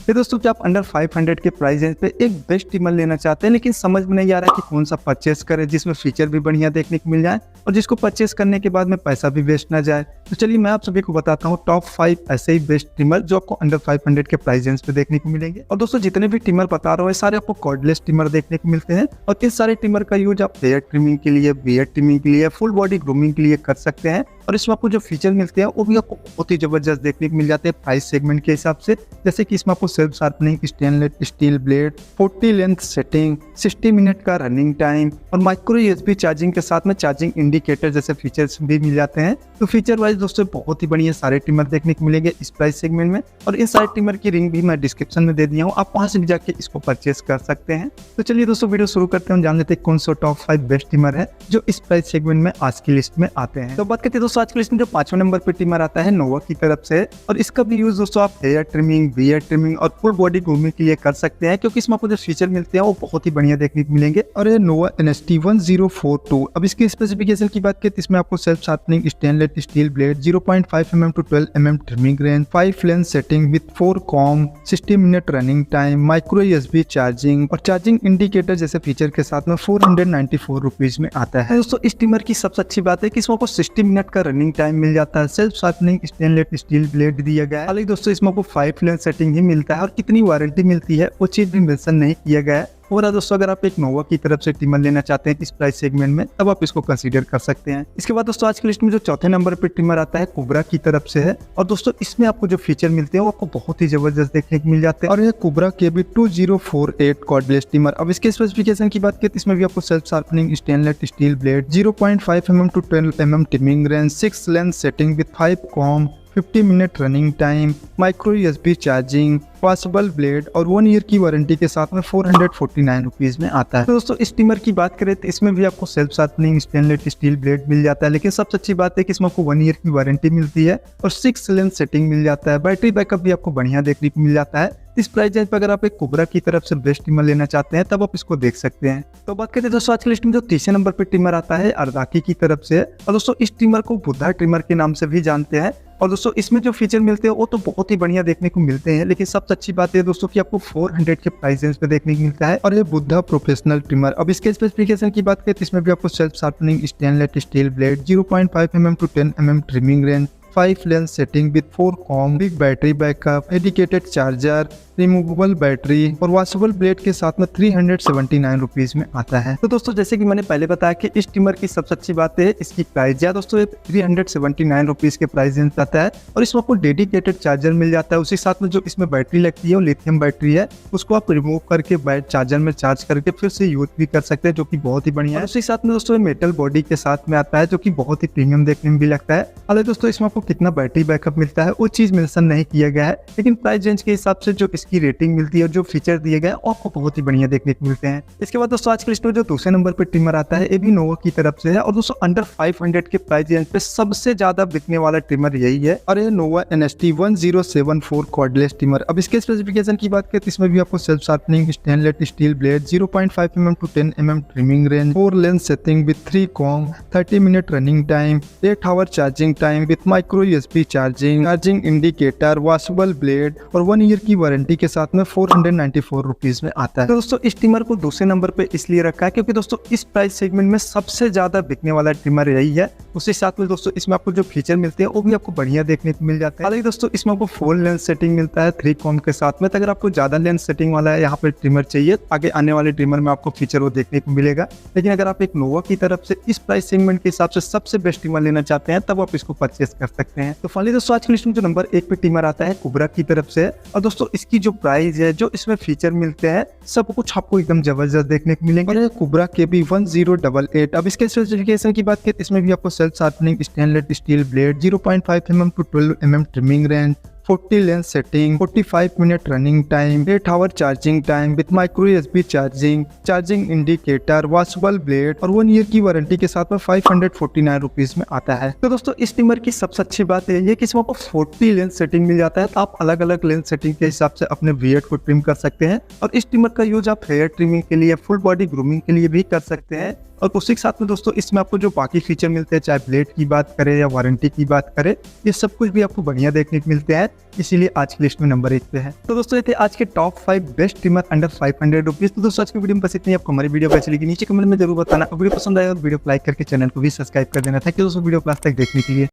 फिर दोस्तों क्या आप अंडर 500 के प्राइस रेंज पे एक बेस्ट ट्रिमर लेना चाहते हैं लेकिन समझ में नहीं आ रहा है कि कौन सा परचेस करें जिसमें फीचर भी बढ़िया देखने को मिल जाए और जिसको परचेस करने के बाद में पैसा भी वेस्ट ना जाए। तो चलिए मैं आप सभी को बताता हूँ टॉप 5 ऐसे ही बेस्ट ट्रिमर जो आपको अंडर 500 के प्राइस रेंज पे देखने को मिलेंगे। और दोस्तों जितने भी ट्रिमर बता रहा हूँ सारे आपको कॉर्डलेस ट्रिमर देखने को मिलते हैं और इस सारे ट्रिमर का यूज आप हेयर ट्रिमिंग के लिए, बियर्ड ट्रिमिंग के लिए, फुल बॉडी ग्रूमिंग के लिए कर सकते हैं। और इसमें आपको जो फीचर मिलते हैं वो भी आपको बहुत ही जबरदस्त देखने को मिल जाते हैं प्राइस सेगमेंट के हिसाब से। जैसे कि इसमें आपको self sharpening, stainless steel blade, 40 length setting, 60 minute का रनिंग टाइम और माइक्रो यूएसबी चार्जिंग के साथ में चार्जिंग इंडिकेटर जैसे फीचर्स भी मिल जाते हैं। तो फीचर वाइज दोस्तों बहुत ही बढ़िया सारे ट्रिमर देखने को मिलेंगे इस प्राइस सेगमेंट में। और इन सारे ट्रिमर की लिंक भी मैं डिस्क्रिप्शन में दे दिया हूँ, आप वहां से भी जाके इसको परचेस कर सकते हैं। तो चलिए दोस्तों वीडियो शुरू करते हैं, जान लेते हैं कौन सा टॉप 5 बेस्ट ट्रिमर है जो इस प्राइस सेगमेंट में आज की लिस्ट में आते हैं। तो बात करते हैं दोस्तों आज की लिस्ट में जो 5वें नंबर पे ट्रिमर आता है नोवा की तरफ से। और इसका भी यूज दोस्तों आप हेयर ट्रिमिंग, बियर्ड ट्रिमिंग और फुल बॉडी ग्रूमिंग के लिए कर सकते हैं क्योंकि इसमें आपको जो फीचर मिलते हैं वो बहुत ही बढ़िया देखने को मिलेंगे। और ये नोवा NST1042। अब इसके स्पेसिफिकेशन की बात करें तो इसमें आपको self sharpening, stainless steel blade, 0.5 mm to 12 mm trimming range, 5 length setting with 4 com, 60 minute running time, micro USB charging और चार्जिंग इंडिकेटर जैसे फीचर के साथ में 494 रुपीज में आता है। दोस्तों इस ट्रिमर की सबसे अच्छी बात है कि इसमें आपको 60 मिनट का रनिंग टाइम मिल जाता है, self sharpening stainless steel blade दिया गया है। हालांकि दोस्तों इसमें आपको 5 लेंथ सेटिंग ही मिलता है और कितनी वारंटी मिलती है वो चीज भी मेंशन नहीं किया गया है। और दोस्तों अगर आप एक नोवा की तरफ से ट्रिमर लेना चाहते हैं इस प्राइस सेगमेंट में तब आप इसको कंसीडर कर सकते हैं। इसके बाद दोस्तों आज की लिस्ट में जो चौथे नंबर पे ट्रिमर आता है कुबरा की तरफ से है। और दोस्तों इसमें आपको जो फीचर मिलते हैं वो आपको बहुत ही जबरदस्त देखने को मिल जाते हैं। और यह कुबरा KB2048 कॉर्डलेस ट्रिमर। अब इसके स्पेसिफिकेशन की बात करें तो इसमें भी आपको self sharpening, stainless steel blade, 0.5 mm to 12 mm trimming range, 6 length setting with 5 com, 50 minute running time, micro USB charging, washable blade और 1 ईयर की वारंटी के साथ में 449 रुपीज में आता है। तो दोस्तों इस ट्रिमर की बात करें तो इसमें भी आपको self sharpening, stainless steel blade मिल जाता है लेकिन सबसे अच्छी बात है कि इसमें आपको 1 ईयर की वारंटी मिलती है और 6 लेंथ सेटिंग मिल जाता है। बैटरी बैकअप भी आपको बढ़िया देखने को मिल जाता है। इस प्राइस रेंज पर अगर आप एक कुबरा की तरफ से बेस्ट ट्रिमर लेना चाहते हैं तब आप इसको देख सकते हैं। तो बात करते हैं दोस्तों आज की लिस्ट में जो तीसरे नंबर पे ट्रिमर आता है अर्दाकी की तरफ से। और दोस्तों इस ट्रिमर को बुद्धा ट्रिमर के नाम से भी जानते हैं। और दोस्तों इसमें जो फीचर मिलते हैं वो तो बहुत ही बढ़िया देखने को मिलते हैं लेकिन सबसे अच्छी बात है दोस्तों कि आपको 400 के प्राइस रेंज पे देखने को मिलता है। और ये बुद्धा प्रोफेशनल ट्रिमर। अब इसके स्पेसिफिकेशन की बात करें तो इसमें भी आपको self sharpening, stainless steel blade, 0.5 mm to 10 mm trimming range, 5 length setting with 4 com, big battery backup, dedicated charger, removable battery और वॉशेबल ब्लेड के साथ में 379 रुपीज में आता है। तो दोस्तों जैसे कि मैंने पहले बताया कि इस ट्रिमर की सबसे अच्छी बात है इसकी प्राइस। या दोस्तों 379 रुपीज के प्राइस रेंज आता है और इसमें आपको डेडिकेटेड चार्जर मिल जाता है। उसी साथ में जो इसमें बैटरी लगती है वो लिथियम बैटरी है, उसको आप रिमूव करके चार्जर में चार्ज करके फिर से यूज भी कर सकते हैं जो कि बहुत ही बढ़िया है। उसी साथ में दोस्तों मेटल बॉडी के साथ में आता है जो कि बहुत ही प्रीमियम देखने में भी लगता है। हालांकि दोस्तों इसमें आपको कितना बैटरी बैकअप मिलता है वो चीज मेंशन नहीं किया गया है लेकिन प्राइस रेंज के हिसाब से जो की रेटिंग मिलती है और जो फीचर दिए गए आपको बहुत ही बढ़िया देखने को मिलते हैं। इसके बाद दोस्तों आज की लिस्ट में जो दूसरे नंबर पे ट्रिमर आता है ये भी नोवा की तरफ से है। और दोस्तों अंडर 500 के प्राइस रेंज पे सबसे ज्यादा बिकने वाला ट्रिमर यही है और ये नोवा NST1074 कॉर्डलेस ट्रिमर। अब इसके स्पेसिफिकेशन की बात करें तो इसमें भी आपको self sharpening, stainless steel blade, 0.5 mm to 10 mm trimming range, 4 length setting with 3 comb, 30 minute running time, 8 hour charging time with micro USB charging indicator, washable blade और 1 ईयर की वारंटी के साथ में 494 रुपीज में आता है। तो दोस्तों इस ट्रिमर को दूसरे नंबर पे इसलिए रखा है क्योंकि दोस्तों इस प्राइस सेगमेंट में सबसे ज्यादा बिकने वाला ट्रिमर यही है। उसी साथ में दोस्तों इसमें आपको जो फीचर मिलते हैं वो भी आपको बढ़िया देखने को मिल जाते हैं। हालांकि दोस्तों इसमें आपको 4 लेंथ सेटिंग मिलता है 3 कॉम के साथ में। तो अगर आपको ज्यादा लेंथ सेटिंग वाला है यहाँ पे ट्रिमर चाहिए आगे आने वाले ट्रिमर में आपको फीचर वो देखने को मिलेगा। लेकिन अगर आप एक नोवा की तरफ से इस प्राइस सेगमेंट के हिसाब से सबसे बेस्ट ट्रिमर लेना चाहते हैं तब आप इसको परचेस कर सकते हैं। तो फाइनली दोस्तों आज की लिस्ट में जो नंबर 1 पे ट्रिमर आता है कुबरा की तरफ से। और दोस्तों इसकी जो प्राइस है, जो इसमें फीचर मिलते हैं, सब कुछ आपको एकदम जबरदस्त देखने को मिलेंगे। और कुबरा KB1088। अब इसके स्पेसिफिकेशन की बात करें इसमें भी आपको self sharpening, stainless steel blade, 0.5 mm to 12 mm trimming range, 40 length setting, 45 minute running time, 8 hour charging time with micro USB charging indicator, washable blade और 1 ईयर की वारंटी के साथ में 549 रुपीज में आता है। तो दोस्तों इस ट्रिमर की सबसे अच्छी बात है ये कि इसमें आपको 40 लेंथ सेटिंग मिल जाता है। तो आप अलग अलग लेंथ सेटिंग के हिसाब से अपने बियर्ड को ट्रिम कर सकते हैं। और इस ट्रिमर का यूज आप हेयर ट्रिमिंग के लिए, फुल बॉडी ग्रूमिंग के लिए भी कर सकते हैं। और उसी के साथ में दोस्तों इसमें आपको जो बाकी फीचर मिलते हैं, चाहे ब्लेड की बात करें या वारंटी की बात करें, ये सब कुछ भी आपको बढ़िया देखने को मिलते हैं, इसीलिए आज की लिस्ट में नंबर 1 पे है। तो दोस्तों ये थे आज के top 5 best trimmer under 500 rupees. तो दोस्तों आज की वीडियो में बस इतनी। आपको हमारी वीडियो कैसी लगी नीचे कमेंट में जरूर बताना, वीडियो पसंद आया और वीडियो को लाइक करके चैनल को भी सब्सक्राइब कर देना। थैंक यू दोस्तों वीडियो क्लास तक देखने के लिए।